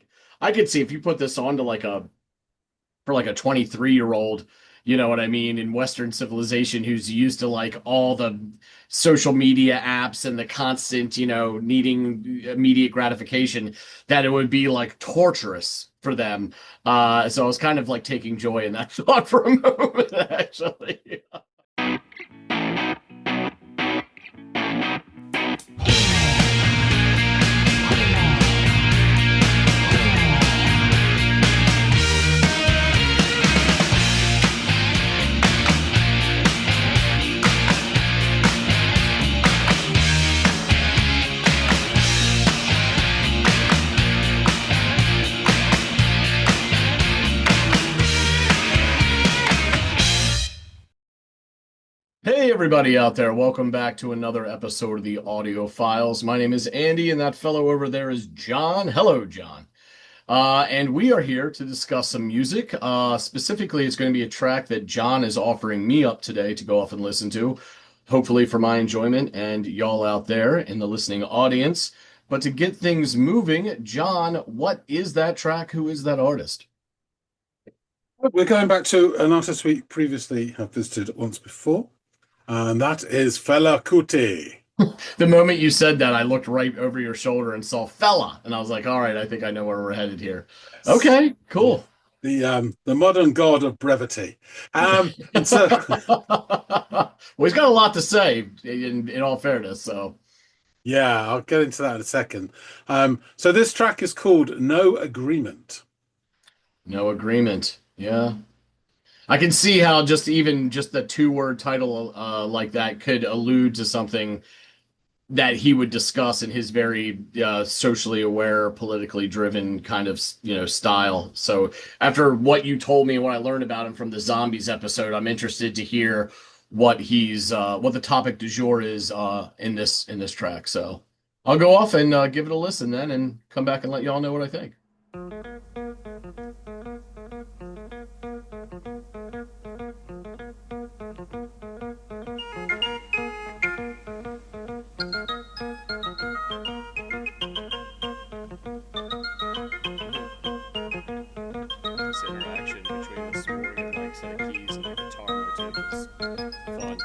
like I could see if you put this on to like a for like a 23-year-old, you know what I mean, in Western civilization who's used to like all the social media apps and the constant, needing immediate gratification, that it would be like torturous for them. So I was kind of like taking joy in that thought for a moment, actually. Hey, everybody out there. Welcome back to another episode of the Audiophiles. My name is Andy, and that fellow over there is John. Hello, John. And we are here to discuss some music. Specifically, it's going to be a track that John is offering me up today to go off and listen to, hopefully for my enjoyment and y'all out there in the listening audience. But to get things moving, John, what is that track? Who is that artist? We're going back to an artist we previously have visited once before, and that is Fela Kuti. The moment you said that, I looked right over your shoulder and saw Fela, and I was like, all right, I think I know where we're headed here. Yes. Okay, cool. The modern god of brevity. So Well, he's got a lot to say in all fairness, so yeah, I'll get into that in a second. So this track is called No Agreement. no agreement. Yeah. I can see how just the two-word title like that could allude to something that he would discuss in his very socially aware, politically driven kind of, style. So after what you told me and what I learned about him from the Zombies episode, I'm interested to hear what the topic du jour is in this track. So I'll go off and give it a listen then and come back and let y'all know what I think. This interaction between the sword like set of keys and the guitar motif is fun.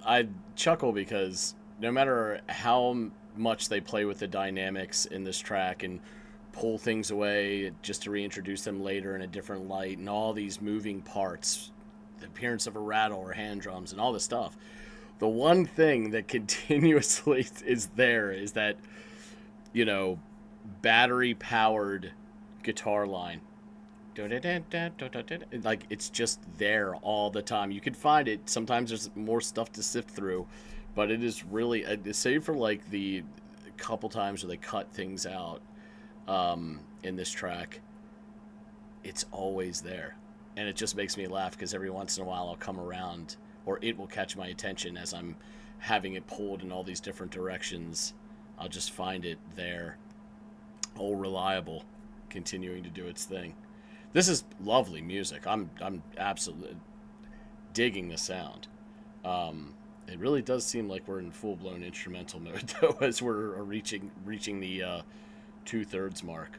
I chuckle because no matter how much they play with the dynamics in this track and pull things away just to reintroduce them later in a different light, and all these moving parts, the appearance of a rattle or hand drums and all this stuff, the one thing that continuously is there is that, you know, battery powered guitar line. Like, it's just there all the time. You can find it. Sometimes there's more stuff to sift through, but it is really, save for like the couple times where they cut things out in this track, it's always there. And it just makes me laugh because every once in a while I'll come around, or it will catch my attention as I'm having it pulled in all these different directions. I'll just find it there, all reliable, continuing to do its thing. This is lovely music. I'm absolutely digging the sound. It really does seem like we're in full-blown instrumental mode, though, as we're reaching the 2/3 mark.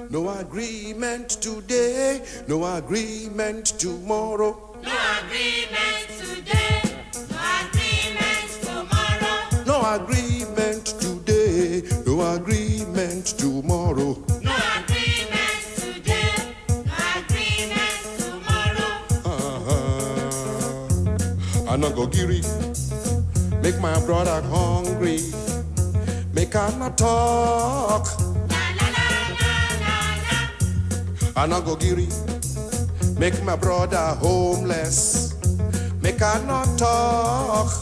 No agreement today, no agreement tomorrow. No agreement today, no agreement tomorrow. No agreement today, no agreement tomorrow. No agreement today, no agreement tomorrow. I no go giri, make my brother hungry, make I not talk. I no go giri, make my brother homeless, make I not talk.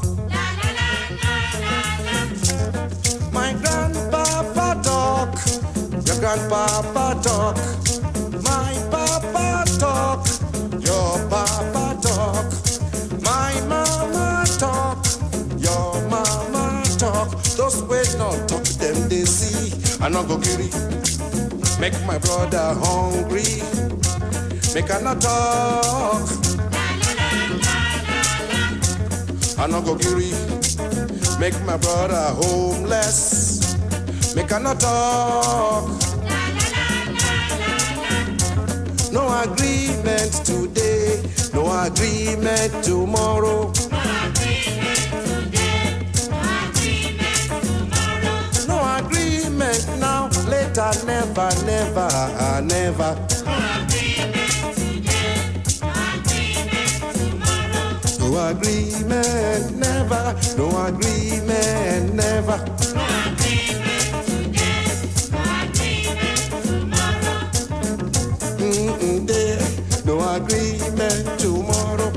My grandpapa talk, your grandpapa talk, my papa talk, your papa talk, my mama talk, your mama talk. Those ways not talk them they see. I no go giri, make my brother hungry, make I not talk. I no go giri, make my brother homeless, make I not talk. No agreement today, no agreement tomorrow. No agreement now, later, never, never, never. No agreement, never. No agreement, never. No agreement tomorrow.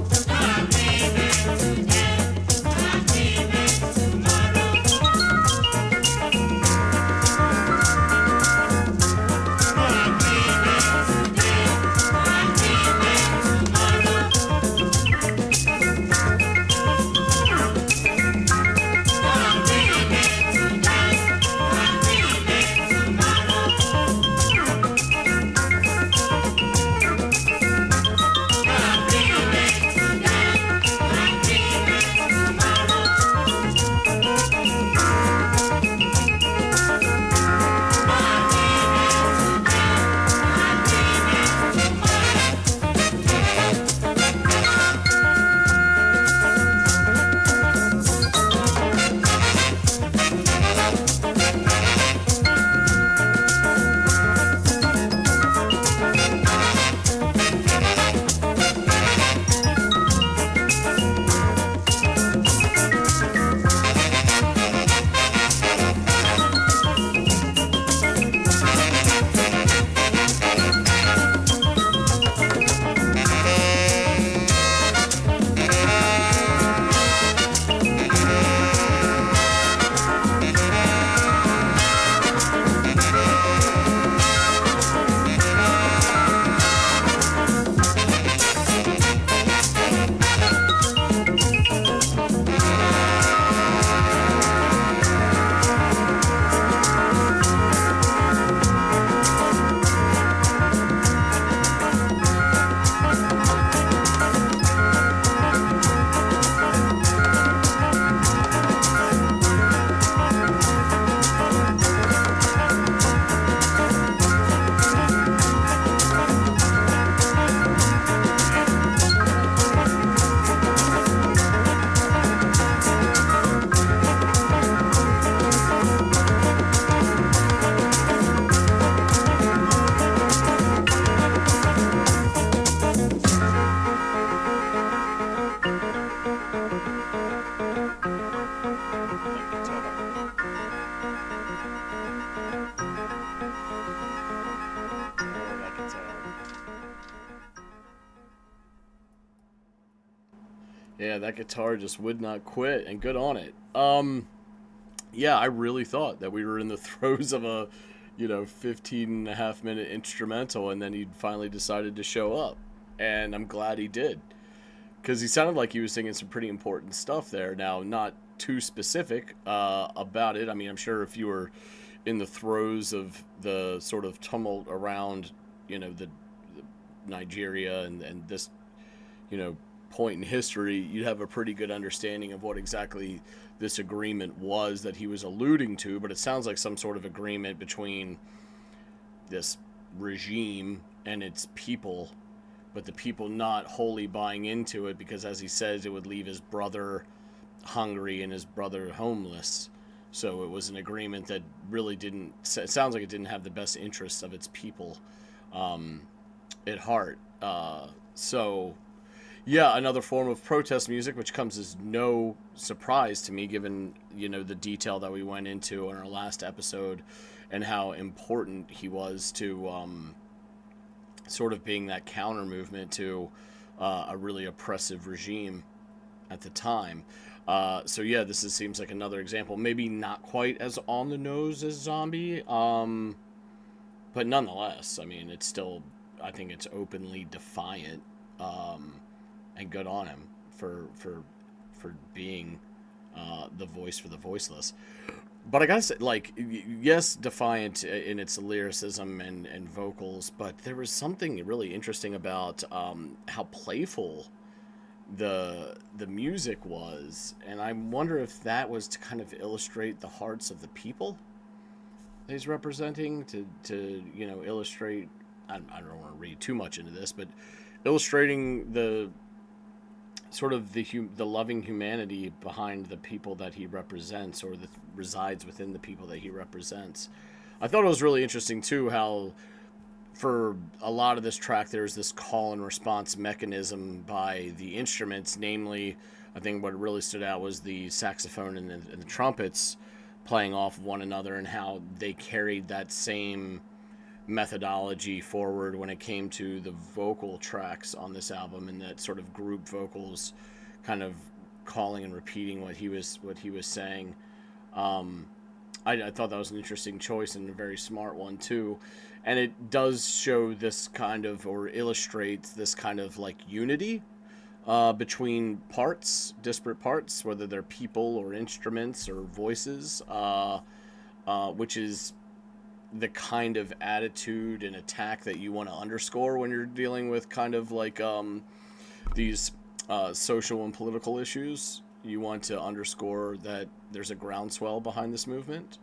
that guitar just would not quit, and good on it. Yeah, I really thought that we were in the throes of a, 15.5 minute instrumental, and then he finally decided to show up. And I'm glad he did. Because he sounded like he was singing some pretty important stuff there. Now, not too specific about it. I mean, I'm sure if you were in the throes of the sort of tumult around, the Nigeria and this, point in history, you'd have a pretty good understanding of what exactly this agreement was that he was alluding to. But it sounds like some sort of agreement between this regime and its people, but the people not wholly buying into it because, as he says, it would leave his brother hungry and his brother homeless. So it was an agreement that really didn't, it sounds like it didn't have the best interests of its people at heart. So, yeah, another form of protest music, which comes as no surprise to me, given, the detail that we went into in our last episode and how important he was to sort of being that counter movement to a really oppressive regime at the time. So yeah, seems like another example. Maybe not quite as on the nose as Zombie, but nonetheless, I mean, it's still, I think it's openly defiant, and good on him for being the voice for the voiceless. But I gotta say, like, yes, defiant in its lyricism and vocals, but there was something really interesting about how playful the music was, and I wonder if that was to kind of illustrate the hearts of the people he's representing, to illustrate. I don't want to read too much into this, but illustrating the sort of the loving humanity behind the people that he represents, or that resides within the people that he represents. I thought it was really interesting too how for a lot of this track there's this call and response mechanism by the instruments. Namely, I think what really stood out was the saxophone and the trumpets playing off one another, and how they carried that same methodology forward when it came to the vocal tracks on this album, and that sort of group vocals kind of calling and repeating what he was saying. I thought that was an interesting choice and a very smart one too, and it does show this kind of, or illustrates this kind of like unity between disparate parts, whether they're people or instruments or voices, which is the kind of attitude and attack that you want to underscore when you're dealing with kind of like these social and political issues. You want to underscore that there's a groundswell behind this movement,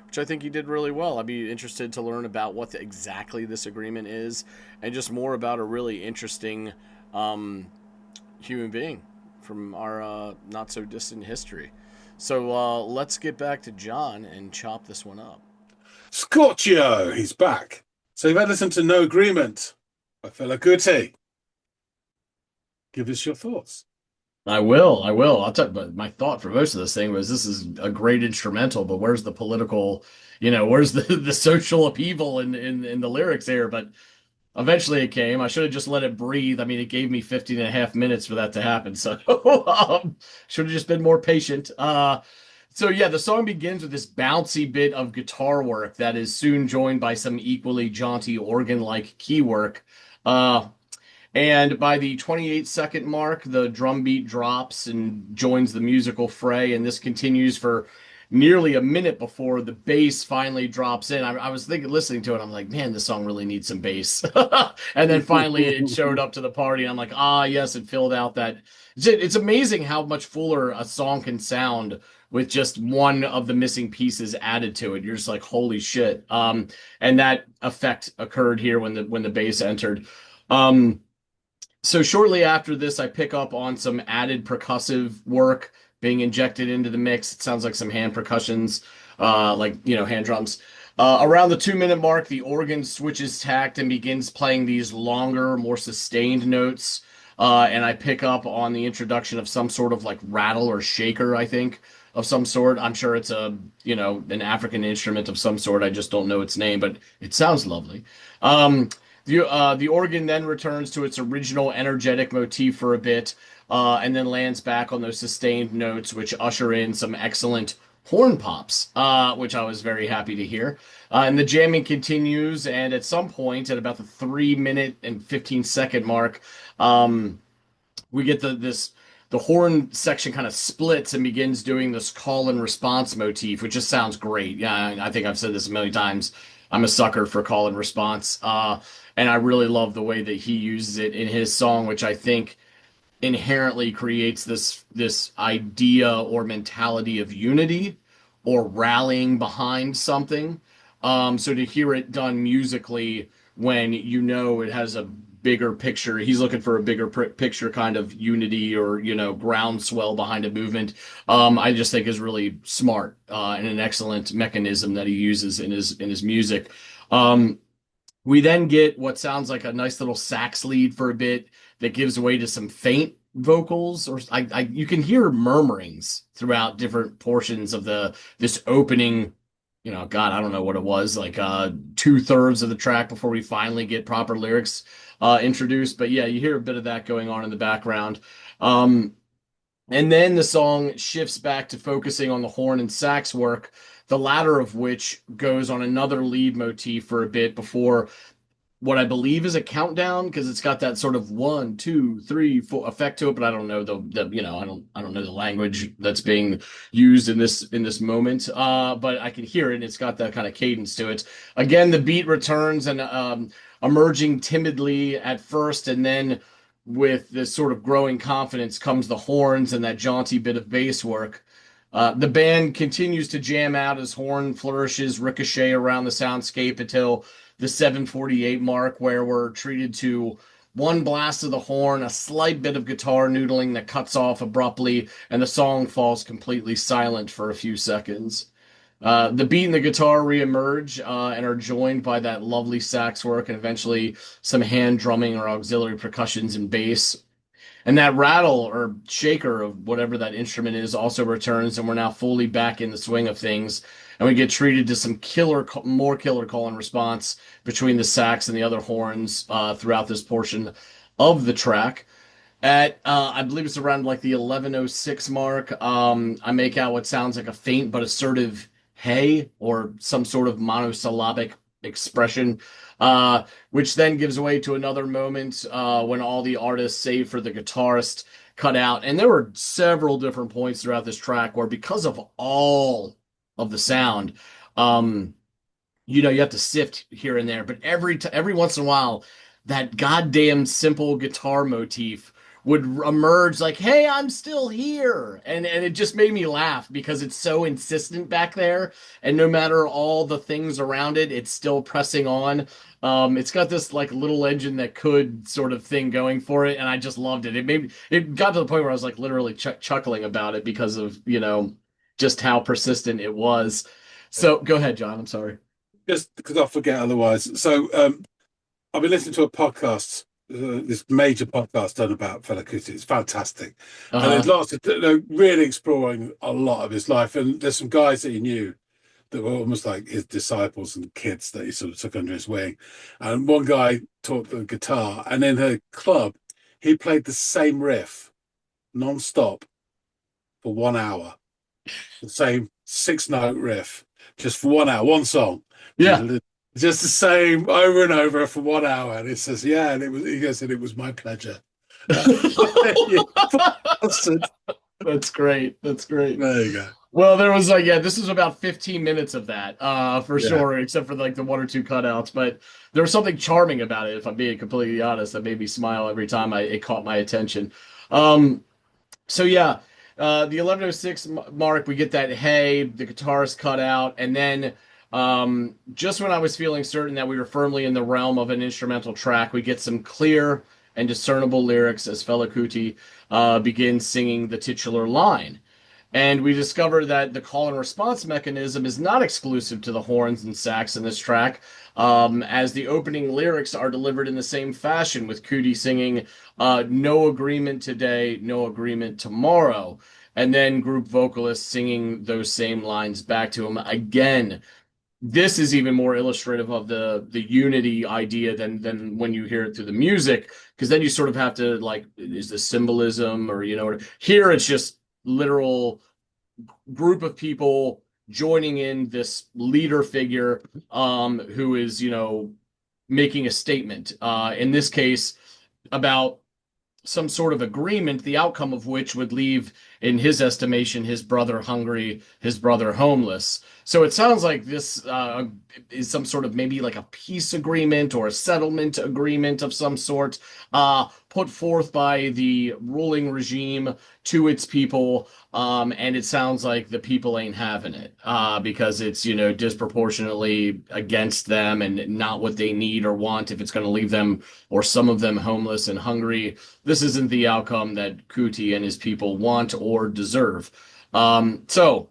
which I think he did really well. I'd be interested to learn about what exactly this agreement is, and just more about a really interesting human being from our not so distant history. So let's get back to John and chop this one up. Scorchio, he's back. So you've had to listen to No Agreement by Fela Kuti. Give us your thoughts. I will. I'll tell you, but my thought for most of this thing was, this is a great instrumental, but where's the political, where's the social upheaval in the lyrics here? But eventually it came. I should have just let it breathe. I mean, it gave me 15.5 minutes for that to happen. So should have just been more patient. So yeah, the song begins with this bouncy bit of guitar work that is soon joined by some equally jaunty organ-like key work. And by the 28-second mark, the drum beat drops and joins the musical fray, and this continues for nearly a minute before the bass finally drops in. I was listening to it, I'm like, man, this song really needs some bass. And then finally it showed up to the party, and I'm like, yes, it filled out that. It's amazing how much fuller a song can sound with just one of the missing pieces added to it. You're just like, holy shit. And that effect occurred here when the bass entered. So shortly after this, I pick up on some added percussive work being injected into the mix. It sounds like some hand percussions, hand drums. Around the 2-minute mark, the organ switches tact and begins playing these longer, more sustained notes. And I pick up on the introduction of some sort of like rattle or shaker, I think, of some sort. I'm sure it's an African instrument of some sort. I just don't know its name, but it sounds lovely. The organ then returns to its original energetic motif for a bit, and then lands back on those sustained notes, which usher in some excellent horn pops, which I was very happy to hear. And the jamming continues, and at some point, at about the 3 minute and 15 second mark, we get the horn section kind of splits and begins doing this call and response motif, which just sounds great. Yeah, I think I've said this a million times. I'm a sucker for call and response, and I really love the way that he uses it in his song, which I think inherently creates this idea or mentality of unity or rallying behind something. So to hear it done musically when you know it has a bigger picture, he's looking for a bigger picture kind of unity or groundswell behind a movement. I just think is really smart and an excellent mechanism that he uses in his music. We then get what sounds like a nice little sax lead for a bit that gives way to some faint vocals, or you can hear murmurings throughout different portions of this opening. God, I don't know what it was, like 2/3 of the track before we finally get proper lyrics introduced. But yeah, you hear a bit of that going on in the background. And then the song shifts back to focusing on the horn and sax work, the latter of which goes on another lead motif for a bit before what I believe is a countdown, because it's got that sort of 1, 2, 3, 4 effect to it, but I don't know I don't know the language that's being used in this moment. But I can hear it, and it's got that kind of cadence to it. Again, the beat returns and emerging timidly at first, and then with this sort of growing confidence comes the horns and that jaunty bit of bass work. The band continues to jam out as horn flourishes ricochet around the soundscape until the 7:48 mark, where we're treated to one blast of the horn, a slight bit of guitar noodling that cuts off abruptly, and the song falls completely silent for a few seconds. The beat and the guitar reemerge and are joined by that lovely sax work and eventually some hand drumming or auxiliary percussions and bass. And that rattle or shaker of whatever that instrument is also returns, and we're now fully back in the swing of things. And we get treated to some more killer call and response between the sax and the other horns throughout this portion of the track. At I believe it's around like the 11:06 mark, I make out what sounds like a faint but assertive hey, or some sort of monosyllabic expression, which then gives way to another moment when all the artists, save for the guitarist, cut out. And there were several different points throughout this track where, because of all of the sound, you have to sift here and there, but every once in a while, that goddamn simple guitar motif would emerge like, hey, I'm still here. And it just made me laugh because it's so insistent back there. And no matter all the things around it, it's still pressing on. It's got this like little engine that could sort of thing going for it. And I just loved it. It got to the point where I was like literally chuckling about it because of, just how persistent it was. So go ahead, John. I'm sorry. Just because I'll forget otherwise. So I've been listening to a podcast, this major podcast done about Fela Kuti. It's fantastic. And there's lots of, really exploring a lot of his life. And there's some guys that he knew that were almost like his disciples and kids that he sort of took under his wing. And one guy taught the guitar, and in her club, he played the same riff non-stop for 1 hour. The same 6-note riff, just for 1 hour, one song. Yeah. Just the same over and over for 1 hour. And it says, yeah, and he goes, and it was my pleasure. That's great. That's great. There you go. Well, there was this was about 15 minutes of that, for sure, except for like the 1 or 2 cutouts. But there was something charming about it, if I'm being completely honest, that made me smile every time it caught my attention. So yeah, the 11:06 mark, we get that hey, the guitarist cut out, and then just when I was feeling certain that we were firmly in the realm of an instrumental track, we get some clear and discernible lyrics as Fela Kuti begins singing the titular line. And we discover that the call and response mechanism is not exclusive to the horns and sax in this track, as the opening lyrics are delivered in the same fashion, with Kuti singing, no agreement today, no agreement tomorrow. And then group vocalists singing those same lines back to him again. this is even more illustrative of the unity idea than when you hear it through the music, because then you sort of have to like, is this symbolism, or here it's just literal group of people joining in this leader figure who is making a statement in this case about some sort of agreement, the outcome of which would leave, in his estimation, his brother hungry, his brother homeless. So it sounds like this is some sort of maybe like a peace agreement or a settlement agreement of some sort, put forth by the ruling regime to its people. And it sounds like the people ain't having it because it's, disproportionately against them and not what they need or want if it's going to leave them or some of them homeless and hungry. This isn't the outcome that Kuti and his people want or deserve. So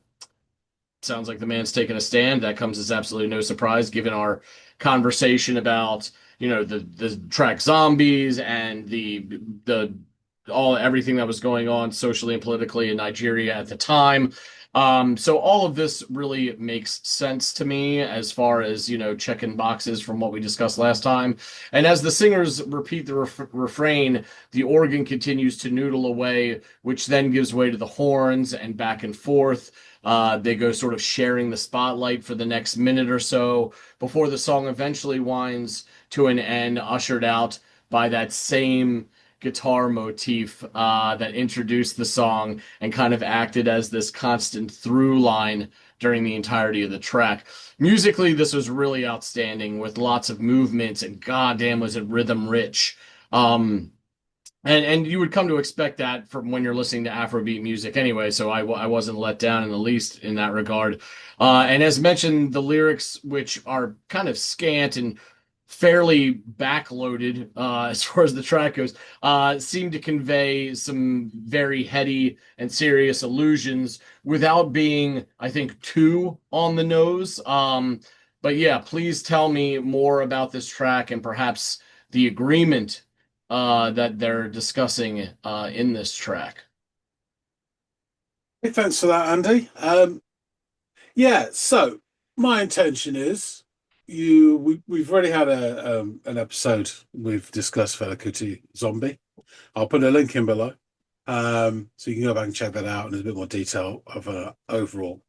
sounds like the man's taking a stand. That comes as absolutely no surprise given our conversation about, the track Zombies and the everything that was going on socially and politically in Nigeria at the time. So all of this really makes sense to me as far as, checking boxes from what we discussed last time. And as the singers repeat the refrain, the organ continues to noodle away, which then gives way to the horns and back and forth. They go sort of sharing the spotlight for the next minute or so before the song eventually winds to an end, ushered out by that same guitar motif that introduced the song and kind of acted as this constant through line during the entirety of the track. Musically, this was really outstanding with lots of movements, and goddamn was it rhythm rich. And you would come to expect that from when you're listening to Afrobeat music anyway, so I wasn't let down in the least in that regard. And as mentioned, the lyrics, which are kind of scant and fairly backloaded as far as the track goes, seem to convey some very heady and serious allusions without being, I think, too on the nose. But yeah, please tell me more about this track and perhaps the agreement that they're discussing in this track. Hey, thanks for that, Andy. Yeah, so my intention is we've already had an episode we've discussed Fela Kuti Zombie. I'll put a link in below, so you can go back and check that out, and there's a bit more detail of overall,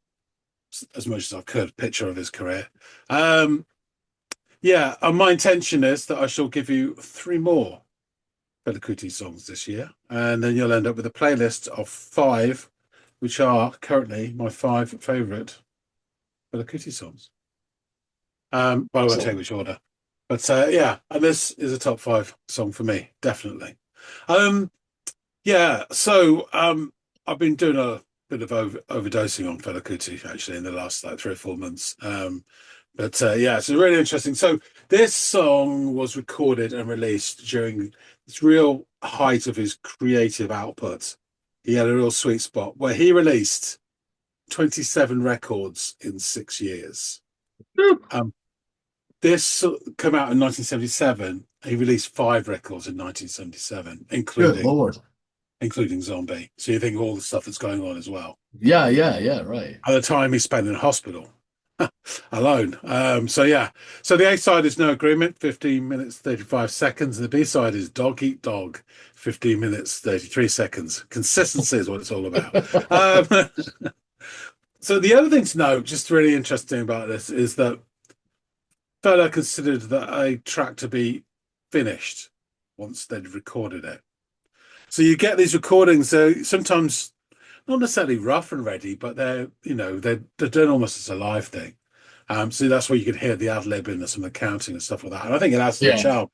as much as I could, picture of his career. Yeah, and my intention is that I shall give you 3 more Fela Kuti songs this year, and then you'll end up with a playlist of 5, which are currently my 5 favourite Fela Kuti songs. But I won't tell you which order. But yeah, and this is a top 5 song for me, definitely. Yeah, so I've been doing a bit of overdosing on Fela Kuti actually in the last 3 or 4 months. But yeah, it's really interesting. So this song was recorded and released during this real height of his creative output. He had a real sweet spot where he released 27 records in 6 years. This came out in 1977. He released 5 records in 1977, including Zombie. So you think of all the stuff that's going on as well. Yeah, right. At the time, he spent in hospital alone. So yeah. So the A side is No Agreement, 15 minutes 35 seconds. And the B side is Dog Eat Dog, 15 minutes 33 seconds. Consistency is what it's all about. So the other thing to note, just really interesting about this, is that Fela considered that a track to be finished once they'd recorded it. So you get these recordings, they're sometimes not necessarily rough and ready, but they're done almost as a live thing. So that's where you can hear the ad lib and some of the counting and stuff like that. And I think it adds to the charm.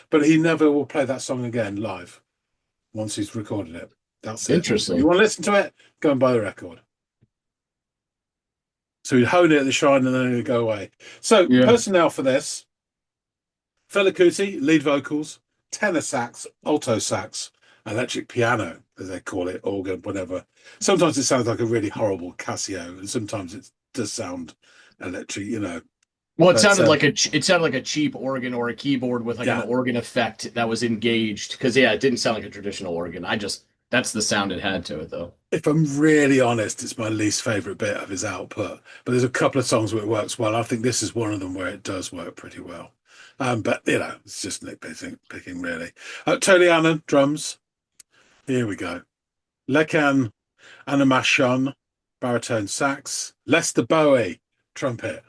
But he never will play that song again live once he's recorded it. That's it. Interesting. If you want to listen to it, go and buy the record. So he'd hone it at the shrine and then it'd go away. So personnel for this: Fela Kuti, lead vocals, tenor sax, alto sax, electric piano, as they call it, organ, whatever. Sometimes it sounds like a really horrible Casio, and sometimes it does sound electric, Well, it sounded like a cheap organ or a keyboard with an organ effect that was engaged. Because it didn't sound like a traditional organ. I just That's the sound it had to it, though. If I'm really honest, it's my least favorite bit of his output. But there's a couple of songs where it works well. I think this is one of them where it does work pretty well. But you know, it's just picking really. Tony Allen, drums. Here we go. Lekan Animation, baritone sax. Lester Bowie, trumpet.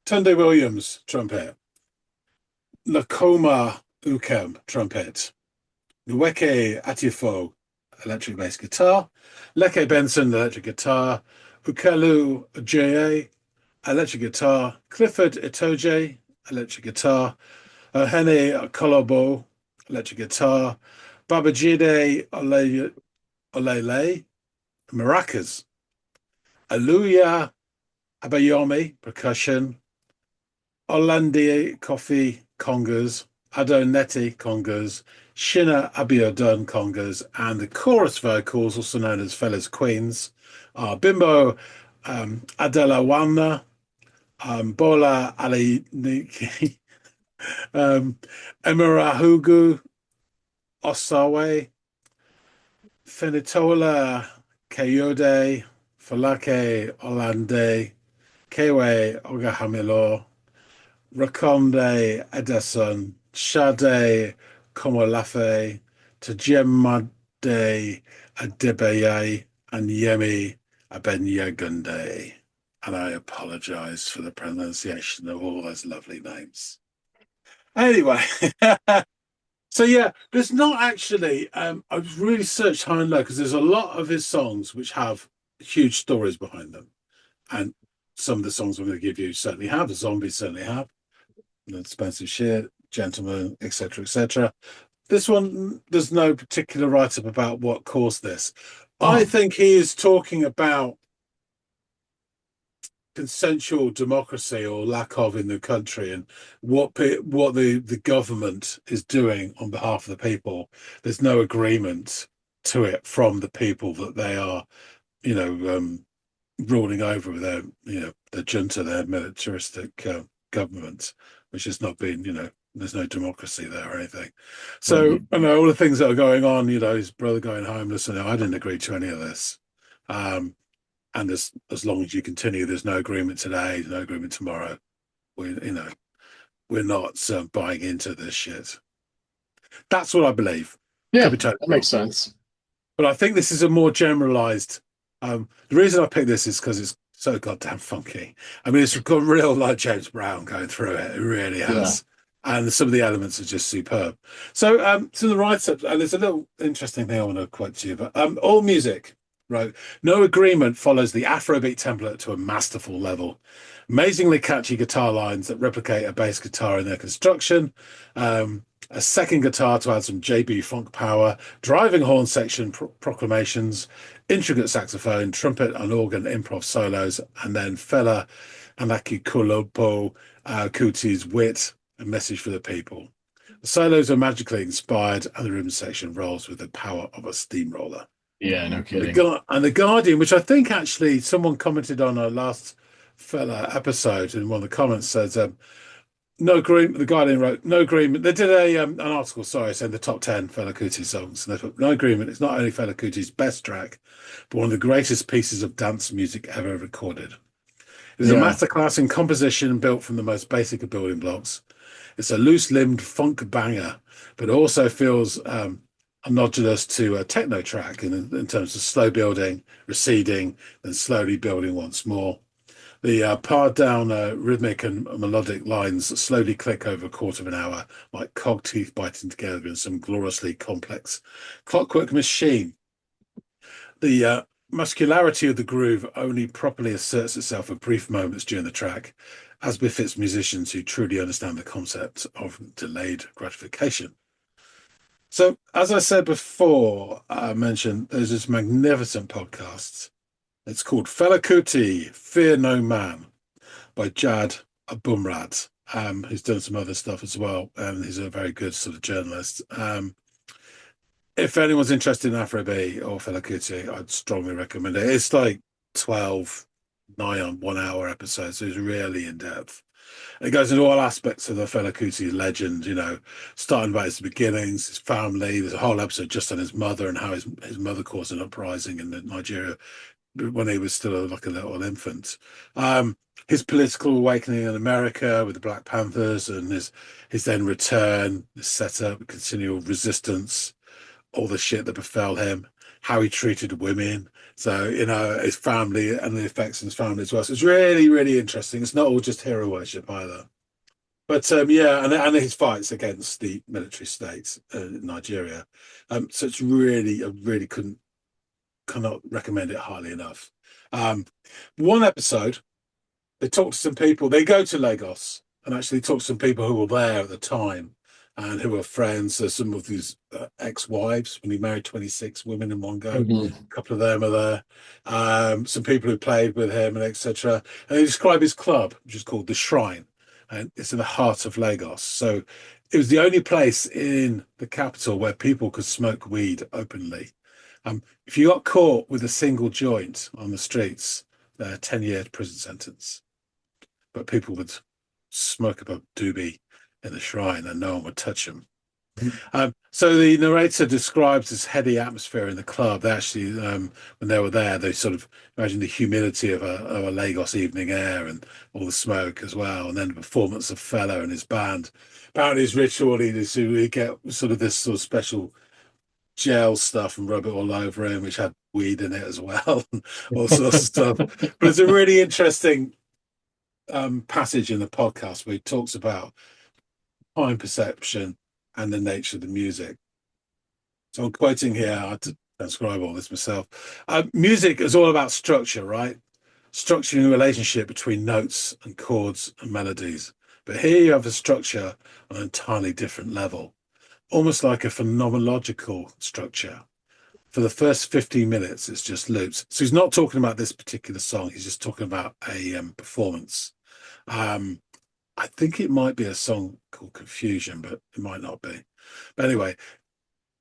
Tunde Williams, trumpet. Nakoma Ukem, trumpet. Nweke Atiafo, electric bass guitar. Leke Benson, electric guitar. Ukelu J.A., electric guitar. Clifford Itoje, electric guitar. Hene Kolobo, electric guitar. Babajide Olele, maracas. Aluya Abayomi, percussion. Olandi Kofi, congas. Adoneti, congas. Shina Abiodun, congas. And the chorus vocals, also known as Fela's Queens, are Bimbo Adelawana, Bola Ali Niki, Emirahugu Osawe, Finitola Kayode, Falake Olande, Kewe Ogahamilo, Rakonde Edison, Shade Komolafe, Tajemade Adebeye, and Yemi Abenyagunde. And I apologize for the pronunciation of all those lovely names. Anyway, so yeah, there's not actually, I've really searched high and low because there's a lot of his songs which have huge stories behind them. And some of the songs I'm going to give you certainly have, the Zombies certainly have, Expensive Shit, Gentleman, etc., etc. This one, there's no particular write-up about what caused this. I think he is talking about consensual democracy or lack of in the country, and what the government is doing on behalf of the people. There's no agreement to it from the people that they are, ruling over with their, the junta, their militaristic government, which has not been, there's no democracy there or anything. So, all the things that are going on, his brother going homeless, and I didn't agree to any of this. And as long as you continue, there's no agreement today, no agreement tomorrow. We're not buying into this shit. That's what I believe. Yeah, that makes sense. But I think this is a more generalized. The reason I picked this is because it's so goddamn funky. I mean, it's got real like James Brown going through it. It really has. Yeah. And some of the elements are just superb. So the write-up, and there's a little interesting thing I want to quote to you, but all music. Right. No agreement follows the Afrobeat template to a masterful level. Amazingly catchy guitar lines that replicate a bass guitar in their construction. A second guitar to add some JB funk power. Driving horn section proclamations. Intricate saxophone, trumpet and organ improv solos. And then Fela Anaki Kolopo Kuti's wit and message for the people. The solos are magically inspired and the rhythm section rolls with the power of a steamroller. Yeah, no kidding. And The Guardian, which I think actually someone commented on our last Fela episode, in one of the comments says, no agreement. The Guardian wrote, no agreement. They did an article, saying the top 10 Fela Kuti songs. And they put, no agreement. It's not only Fela Kuti's best track, but one of the greatest pieces of dance music ever recorded. It is a masterclass in composition built from the most basic of building blocks. It's a loose-limbed funk banger, but also feels analogous to a techno track in terms of slow building, receding, then slowly building once more. The pared down rhythmic and melodic lines slowly click over a quarter of an hour, like cog teeth biting together in some gloriously complex clockwork machine. The muscularity of the groove only properly asserts itself at brief moments during the track, as befits musicians who truly understand the concept of delayed gratification. So, as I said before, I mentioned there's this magnificent podcast. It's called Fela Kuti, Fear No Man, by Jad Abumrad, who's done some other stuff as well, and he's a very good sort of journalist. If anyone's interested in Afrobeat or Fela Kuti, I'd strongly recommend it. It's like 12 9 on 1 hour episodes, so it's really in depth. It goes into all aspects of the Fela Kuti legend, starting by his beginnings, his family. There's a whole episode just on his mother and how his mother caused an uprising in Nigeria when he was still like a little infant. His political awakening in America with the Black Panthers and his then return, his setup, continual resistance, all the shit that befell him, how he treated women. So, his family and the effects on his family as well. So it's really, really interesting. It's not all just hero worship either. But and his fights against the military states in Nigeria. So it's really, I really cannot recommend it highly enough. One episode, they talk to some people. They go to Lagos and actually talk to some people who were there at the time and who were friends. So some of these ex-wives, when he married 26 women in one go, a couple of them are there. Some people who played with him and etc. And they describe his club, which is called The Shrine, and it's in the heart of Lagos. So it was the only place in the capital where people could smoke weed openly. If you got caught with a single joint on the streets, 10-year prison sentence. But people would smoke up a doobie in the shrine and no one would touch them. So the narrator describes this heady atmosphere in the club. They actually, when they were there, they sort of imagined the humidity of a Lagos evening air and all the smoke as well. And then the performance of Fela and his band. Apparently his ritual leaders who get sort of this sort of special gel stuff and rub it all over him, which had weed in it as well, and all sorts of stuff. But it's a really interesting passage in the podcast where he talks about time perception and the nature of the music. So I'm quoting here, I had to transcribe all this myself. Music is all about structure, right? Structuring a relationship between notes and chords and melodies. But here you have a structure on an entirely different level, almost like a phenomenological structure. For the first 15 minutes, it's just loops. So he's not talking about this particular song. He's just talking about a performance. I think it might be a song called Confusion, but it might not be. But anyway,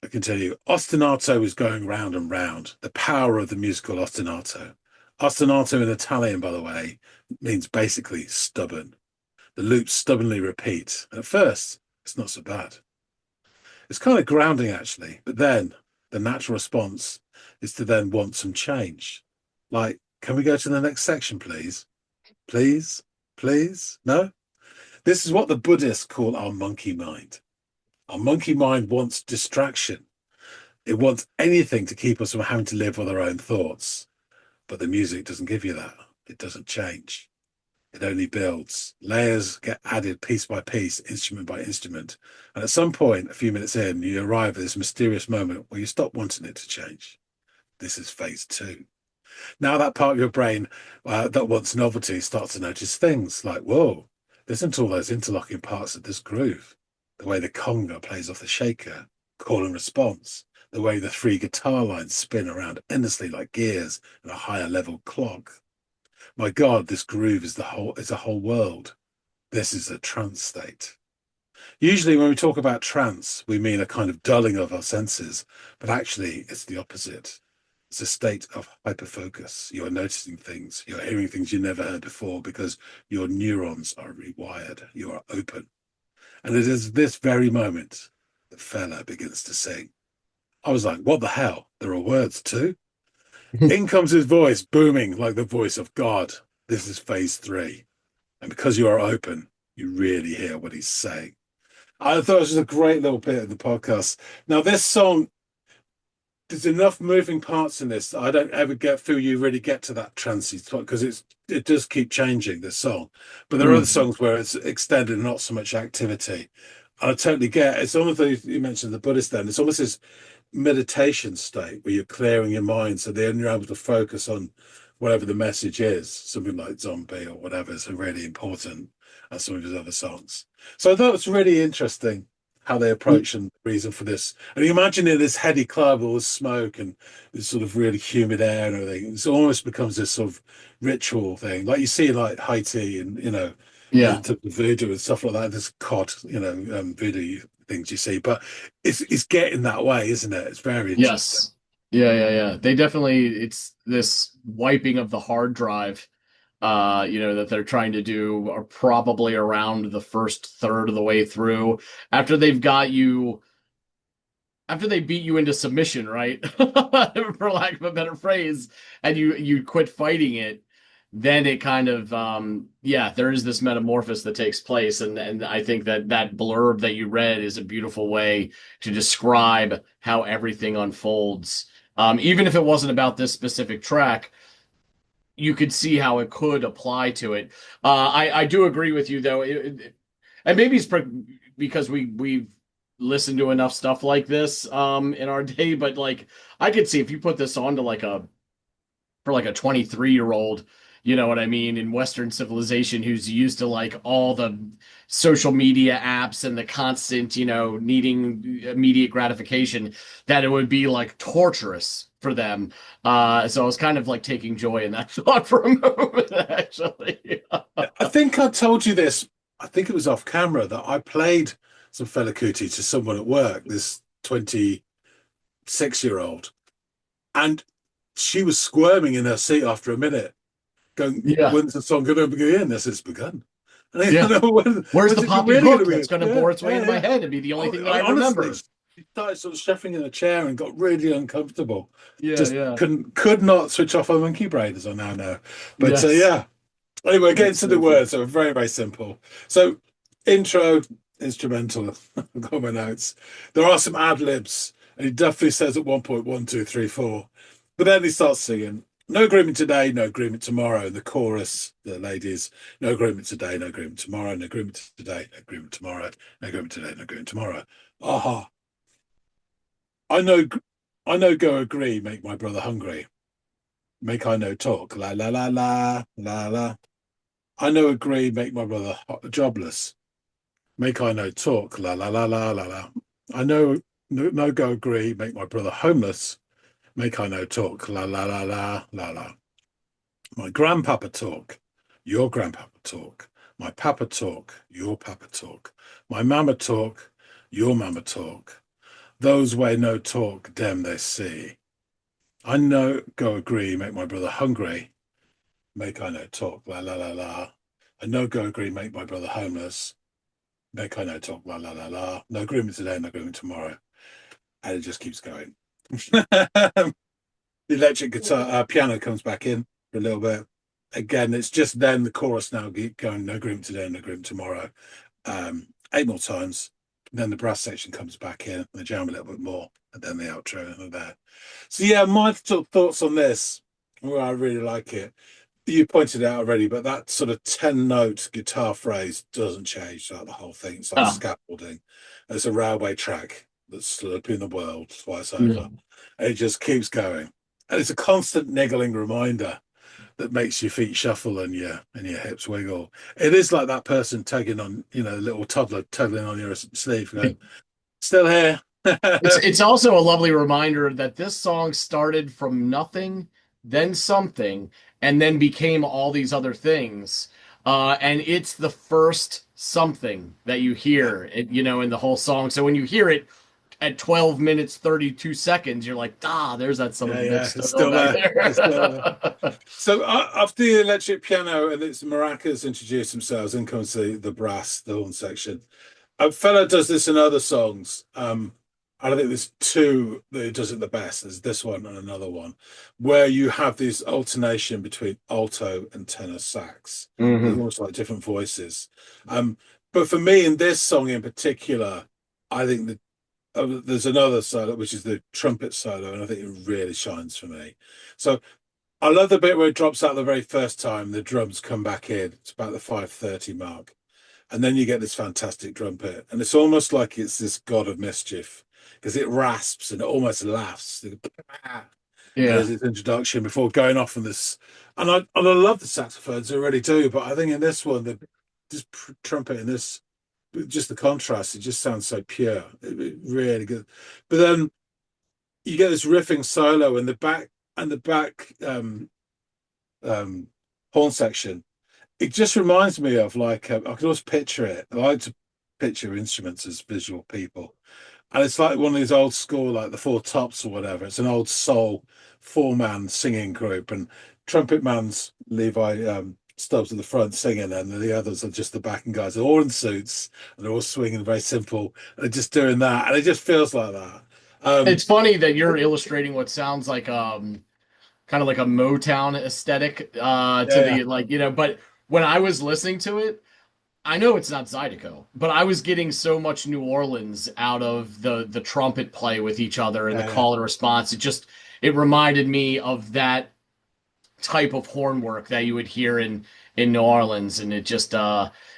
I can tell you, ostinato is going round and round. The power of the musical ostinato. Ostinato in Italian, by the way, means basically stubborn. The loops stubbornly repeat. At first, it's not so bad. It's kind of grounding, actually. But then the natural response is to then want some change. Like, can we go to the next section, please? Please? Please? No? This is what the Buddhists call our monkey mind. Our monkey mind wants distraction. It wants anything to keep us from having to live with our own thoughts. But the music doesn't give you that. It doesn't change. It only builds. Layers get added piece by piece, instrument by instrument. And at some point, a few minutes in, you arrive at this mysterious moment where you stop wanting it to change. This is phase 2. Now that part of your brain that wants novelty starts to notice things like, whoa, listen to all those interlocking parts of this groove. The way the conga plays off the shaker, call and response. The way the 3 guitar lines spin around endlessly like gears in a higher level clock. My God, this groove is a whole world. This is a trance state. Usually when we talk about trance, we mean a kind of dulling of our senses, but actually it's the opposite. It's a state of hyperfocus. You are noticing things. You're hearing things you never heard before because your neurons are rewired. You are open. And it is this very moment that Fela begins to sing. I was like, what the hell? There are words too? In comes his voice, booming like the voice of God. This is phase 3. And because you are open, you really hear what he's saying. I thought it was just a great little bit of the podcast. Now, this song, there's enough moving parts in this that I don't ever feel you really get to that trancey spot because it does keep changing, the song. But there are other songs where it's extended, not so much activity. And I totally get it. It's almost like you mentioned the Buddhist then. It's almost this meditation state where you're clearing your mind so then you're able to focus on whatever the message is, something like Zombie or whatever is really important, as some of his other songs. So I thought it was really interesting how they approach and the reason for this. And you imagine in this heady club, all this smoke and this sort of really humid air and everything, it almost becomes this sort of ritual thing, like you see like Haiti and the voodoo and stuff like that. This cod, voodoo things you see, but it's getting that way, isn't it? It's very interesting. Yes. Yeah. They definitely, it's this wiping of the hard drive that they're trying to do are probably around the first third of the way through after they've got you after they beat you into submission, right? For lack of a better phrase, and you quit fighting it, then it kind of there is this metamorphosis that takes place, and I think that blurb that you read is a beautiful way to describe how everything unfolds. Even if it wasn't about this specific track, you could see how it could apply to it. I do agree with you though, and maybe it's because we've listened to enough stuff like this in our day, but like I could see if you put this on to like a 23-year-old, you know what I mean, in Western civilization who's used to like all the social media apps and the constant, needing immediate gratification, that it would be like torturous for them. So I was kind of like taking joy in that thought for a moment, actually. I think I told you this. I think it was off camera that I played some Fela Kuti to someone at work, this 26-year-old, and she was squirming in her seat after a minute, going, Yeah. "When's the song going to begin?" This has begun. And Yeah. Where's the it poppy really hook gonna that's be? going to bore its way into my head and be the only thing that I remember? Honestly, she started sort of shuffling in a chair and got really uncomfortable. Yeah, Just yeah. could not switch off her monkey brain, as I now know. But Yes. yeah. Anyway, getting That's to the so words, so very, very simple. So intro, instrumental. I've got my notes. There are some ad libs, and he definitely says at one point 1, 2, 3, 4. But then he starts singing, "No agreement today, no agreement tomorrow." And the chorus, the ladies, "No agreement today, no agreement tomorrow, no agreement today, no agreement tomorrow, no agreement today, no agreement tomorrow." Aha. I know, go agree, make my brother hungry. Make I know talk, la la la la la la. I know agree, make my brother jobless. Make I know talk, la la la la la la. I know no go agree, make my brother homeless. Make I know talk, la la la la la la. My grandpapa talk, your grandpapa talk. My papa talk, your papa talk. My mama talk, your mama talk. Those way no talk, them they see. I know go agree, make my brother hungry. Make I know talk, la la la la. I know go agree, make my brother homeless. Make I know talk, la la la la. No agreement today, no agreement tomorrow. And it just keeps going. The electric guitar, piano comes back in for a little bit. Again, it's just then the chorus now keep going, no agreement today, no agreement tomorrow. 8 more times. Then the brass section comes back in, they jam a little bit more, and then the outro and that. So yeah, my thoughts on this, well, I really like it. You pointed out already, but that sort of 10-note guitar phrase doesn't change throughout the whole thing. It's like scaffolding. It's a railway track that's sloping the world twice over. And it just keeps going. And it's a constant niggling reminder that makes your feet shuffle and your hips wiggle. It is like that person tugging on, little toddler tugging on your sleeve, going, "Still here." It's also a lovely reminder that this song started from nothing, then something, and then became all these other things. And it's the first something that you hear, in the whole song. So when you hear it at 12 minutes 32 seconds, you're like, there's that something that's still back there. It's still there. So after the electric piano and its maracas introduce themselves, in comes the brass, the horn section. Fela does this in other songs. I think there's two that he does it the best. There's this one and another one, where you have this alternation between alto and tenor sax. They're almost like different voices. But for me, in this song in particular, I think that there's another solo, which is the trumpet solo, and I think it really shines for me. So I love the bit where it drops out the very first time, the drums come back in. It's about the 5:30 mark. And then you get this fantastic trumpet. And it's almost like it's this god of mischief, because it rasps and it almost laughs. There's its introduction before going off on this. And I love the saxophones, I really do. But I think in this one, this trumpet in this, just the contrast, it just sounds so pure. It really good. But then you get this riffing solo in the back horn section. It just reminds me of I can always picture it. I like to picture instruments as visual people. And it's like one of these old school, like the Four Tops or whatever. It's an old soul 4-man singing group. And trumpet man's Levi Stubbs at the front singing, and the others are just the backing guys. They're all in suits and they're all swinging very simple. And they're just doing that, and it just feels like that. It's funny that you're illustrating what sounds like kind of like a Motown aesthetic to Yeah, the like, but when I was listening to it, I know it's not Zydeco, but I was getting so much New Orleans out of the trumpet play with each other and the yeah, call and response. It reminded me of that type of horn work that you would hear in New Orleans, and it just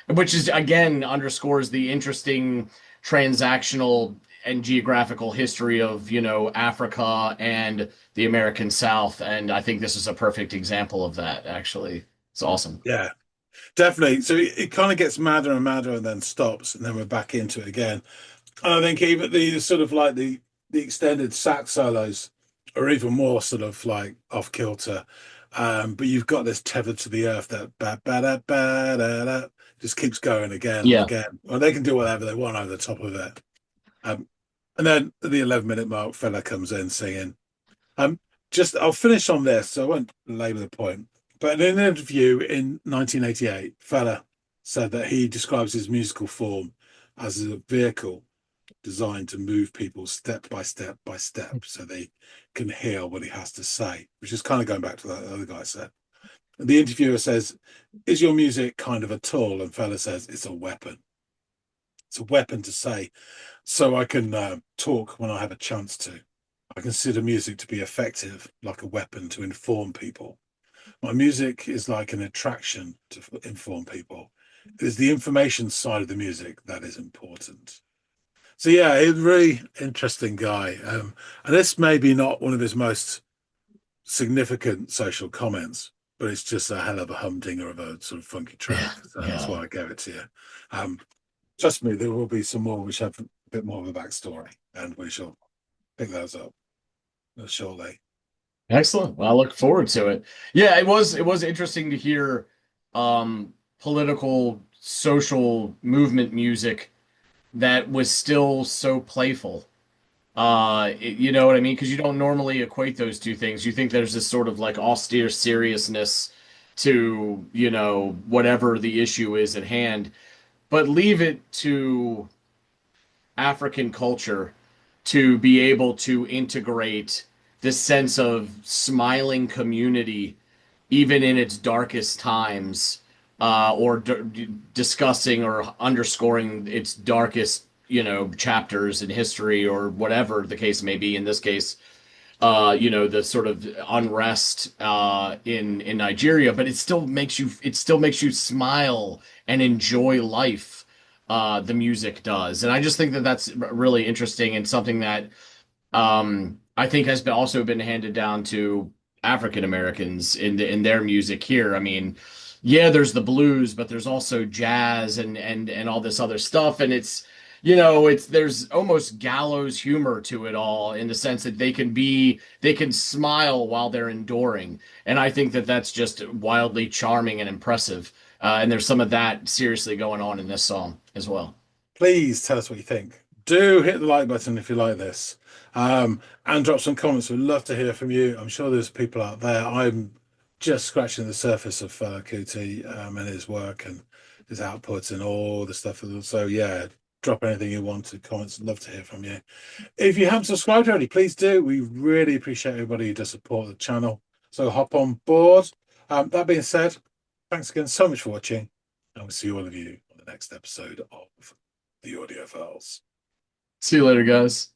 which is again underscores the interesting transactional and geographical history of Africa and the American South, and I think this is a perfect example of that. Actually, it's awesome. yeah, definitely. So it kind of gets madder and madder, and then stops, and then we're back into it again. And I think even the sort of like the extended sax solos are even more sort of like off kilter. But you've got this tethered to the earth that ba ba da ba da da just keeps going again and Yeah. again. Well, they can do whatever they want over the top of it. And then at the 11-minute mark, Fela comes in singing. Just I'll finish on this, so I won't labor the point. But in an interview in 1988, Fela said that he describes his musical form as a vehicle designed to move people step by step by step so they can hear what he has to say, which is kind of going back to what the other guy said. And the interviewer says, "Is your music kind of a tool?" And Fela says, "It's a weapon. It's a weapon to say, so I can talk when I have a chance to. I consider music to be effective, like a weapon to inform people. My music is like an attraction to inform people. It is the information side of the music that is important." So yeah, he's a really interesting guy. And this may be not one of his most significant social comments, but it's just a hell of a humdinger of a sort of funky track. So that's why I gave it to you. Trust me, there will be some more which have a bit more of a backstory, and we shall pick those up shortly. Excellent. Well, I look forward to it. Yeah, it was interesting to hear political social movement music that was still so playful. You know what I mean? Because you don't normally equate those two things. You think there's this sort of like austere seriousness to, whatever the issue is at hand, but leave it to African culture to be able to integrate this sense of smiling community even in its darkest times, or discussing or underscoring its darkest, chapters in history or whatever the case may be. In this case, the sort of unrest in Nigeria, but it still makes you smile and enjoy life. The music does, and I just think that that's really interesting and something that I think has also been handed down to African Americans in their music here. I mean, yeah, there's the blues, but there's also jazz and all this other stuff, and there's almost gallows humor to it all in the sense that they can smile while they're enduring, and I think that that's just wildly charming and impressive. And there's some of that seriously going on in this song as well. Please tell us what you think. Do hit the like button if you like this, and drop some comments. We'd love to hear from you. I'm sure there's people out there. I'm just scratching the surface of Fela Kuti and his work and his outputs and all the stuff. So yeah, drop anything you want to comments. Love to hear from you. If you haven't subscribed already, please do. We really appreciate everybody who does support the channel. So hop on board. That being said, thanks again so much for watching, and we'll see all of you on the next episode of the Audiophiles. See you later, guys.